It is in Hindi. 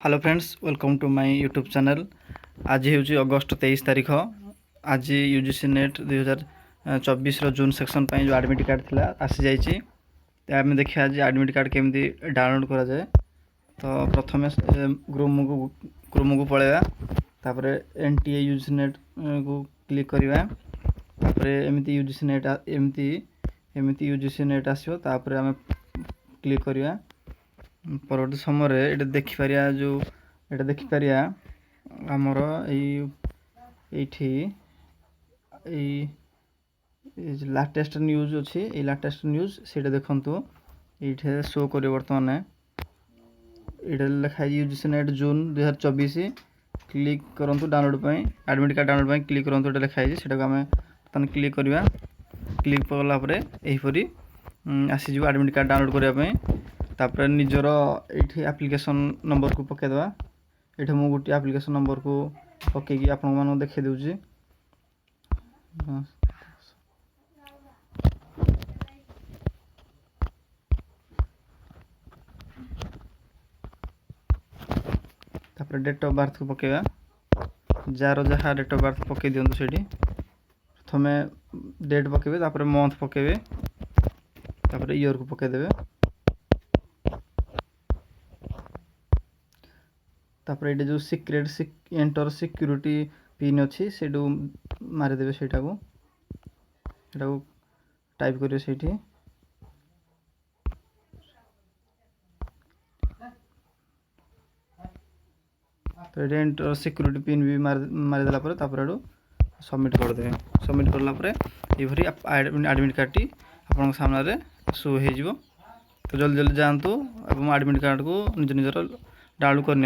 Hello friends, welcome to my YouTube channel. आज हूँ अगस्ट 23 तारीख। आज यूजीसी नेट 2024 जून सेक्शन जो एडमिट कार्ड थिला आसी जाइए। आम देखिए आज एडमिट कार्ड केमती डाउनलोड करा जाए। तो प्रथम क्रोम को पलैया, तापर एनटीए यूजीसी नेट को क्लिक करवा, एमती यूजीसी नेट एमती यूजीसी नेट आसो, तापर आम क्लिक करवा। परवर्ती समय ये देखिपर जो ये देखिपर आमर लाटेस्ट न्यूज अच्छी, ये लाटेस्ट न्यूज से देखु ये शो कर बर्तमान ये लिखाई यूजीसी नेट जून 2024। क्लिक करूँ डाउनलोड पर एडमिट कार्ड डाउनलोड पर क्लिक करूँ, ये लिखाई से आम बर्तमान क्लिक करवा। क्लिक कलापर यहीपरी आसीज एडमिट कार्ड डाउनलोड करने। तापर निजर ये एप्लिकेशन नंबर को पकईदे। ये मुझे गोटे एप्लिकेशन नंबर को पकईकि आपण मानक देखा दूसरी। तापर डेट ऑफ बर्थ को पकईवा, जार जहाँ डेट ऑफ बर्थ पकई दिंतु से प्रथम डेट पकईबे, तापर मंथ पकईबे, तापर ईयर को पकईदेवे। तापर ये जो सिक्रेट एंटर सिक्यूरीटी पिन अच्छी से मारिदेवे, सेटा को टाइप करेंगे से। तो ये एंटर सिक्यूरीटी पिन भी मारिदेला पर सबमिट करदे। सबमिट कलापर ये एडमिट कार्ड टी आपन सामने शो हो। तो जल्दी जल्दी जातु एडमिट कार्ड को निज निजर डाउनलोड करनी।